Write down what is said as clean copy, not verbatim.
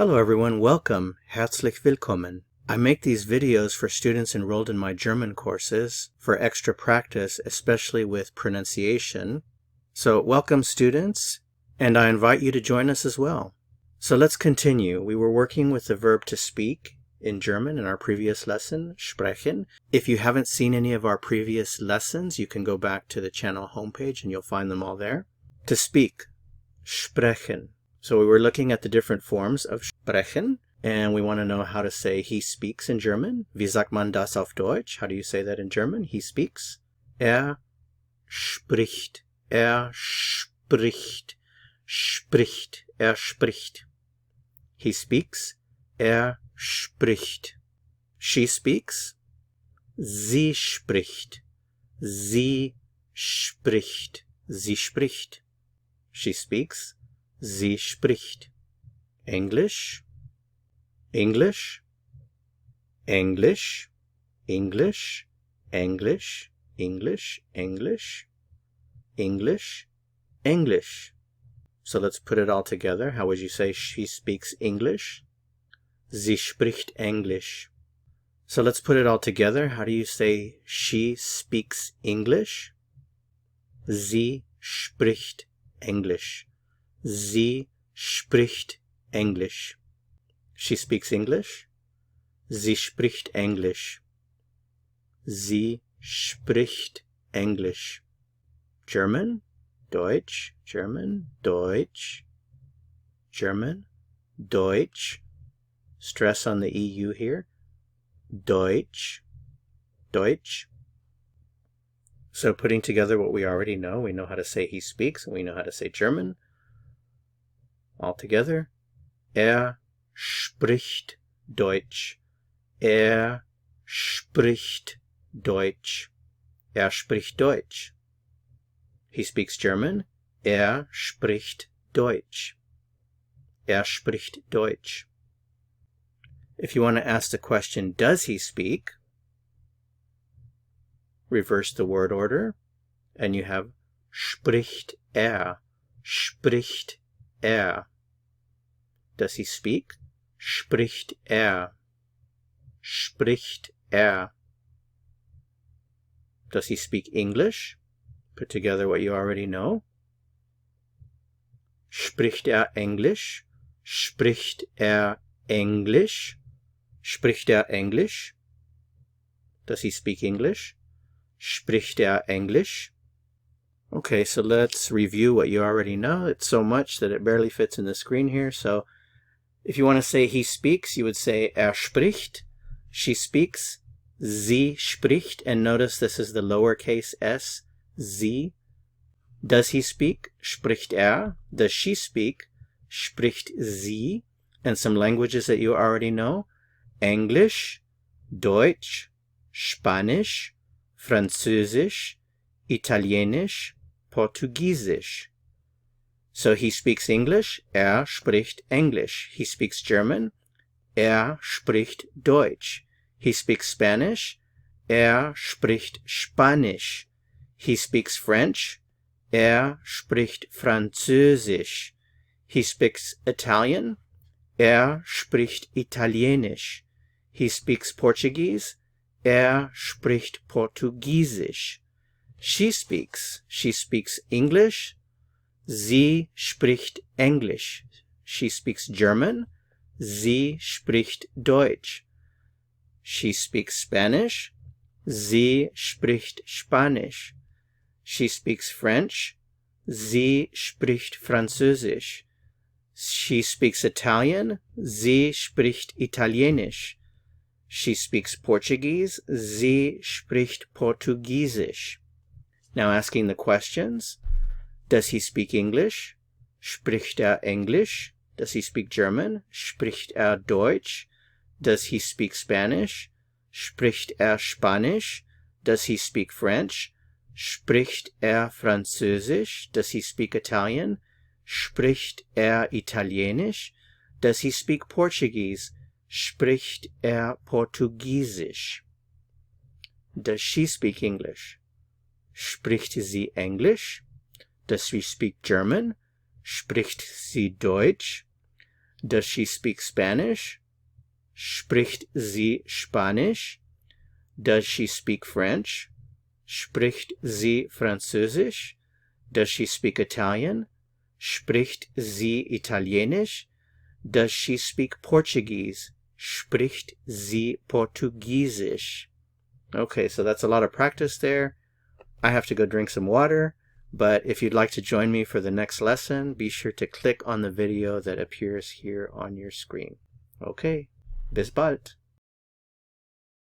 Hello everyone, welcome, herzlich willkommen. I make these videos for students enrolled in my German courses for extra practice, especially with pronunciation. So welcome students, and I invite you to join us as well. So let's continue. We were working with the verb to speak in German in our previous lesson, sprechen. If you haven't seen any of our previous lessons, you can go back to the channel homepage and you'll find them all there. To speak, sprechen. So we were looking at the different forms of sprechen, and we want to know how to say he speaks in German. Wie sagt man das auf Deutsch? How do you say that in German? He speaks. Spricht. Spricht. Spricht. Spricht. He speaks. Spricht. She speaks. Sie spricht. Sie spricht. Sie spricht. She speaks. Sie spricht. English, English, English, English, English, English, English, English, English. So let's put it all together. How would you say she speaks English? Sie spricht Englisch. So let's put it all together. How do you say she speaks English? Sie spricht English. Sie spricht Englisch. She speaks English. Sie spricht Englisch. Sie spricht Englisch. German, Deutsch, German, Deutsch, German, Deutsch. Stress on the EU here. Deutsch, Deutsch. So putting together what we already know, we know how to say he speaks, and we know how to say German. All together. Spricht Deutsch. Spricht Deutsch. Spricht Deutsch. He speaks German. Spricht Deutsch. Spricht Deutsch. If you want to ask the question, does he speak? Reverse the word order, and you have spricht Spricht Does he speak? Spricht Spricht Does he speak English? Put together what you already know. Spricht Englisch? Spricht Englisch? Spricht Englisch? Does he speak English? Spricht Englisch? Okay, so let's review what you already know. It's so much that it barely fits in the screen here. So if you want to say he speaks, you would say spricht. She speaks. Sie spricht. And notice this is the lowercase s. Sie. Does he speak? Spricht Does she speak? Spricht sie. And some languages that you already know. Englisch, Deutsch, Spanisch, Französisch, Italienisch, Portugiesisch. So he speaks English. Spricht Englisch. He speaks German. Spricht Deutsch. He speaks Spanish. Spricht Spanisch. He speaks French. Spricht Französisch. He speaks Italian. Spricht Italienisch. He speaks Portuguese. Spricht Portugiesisch. She speaks English. Sie spricht Englisch. She speaks German. Sie spricht Deutsch. She speaks Spanish. Sie spricht Spanisch. She speaks French. Sie spricht Französisch. She speaks Italian. Sie spricht Italienisch. She speaks Portuguese. Sie spricht Portugiesisch. Now asking the questions. Does he speak English? Spricht Englisch? Does he speak German? Spricht Deutsch? Does he speak Spanish? Spricht Spanisch? Does he speak French? Spricht Französisch? Does he speak Italian? Spricht Italienisch? Does he speak Portuguese? Spricht Portugiesisch? Does she speak English? Spricht sie Englisch? Does she speak German? Spricht sie Deutsch? Does she speak Spanish? Spricht sie Spanisch? Does she speak French? Spricht sie Französisch? Does she speak Italian? Spricht sie Italienisch? Does she speak Portuguese? Spricht sie Portugiesisch? Okay, so that's a lot of practice there. I have to go drink some water, but if you'd like to join me for the next lesson, be sure to click on the video that appears here on your screen. Okay, bis bald!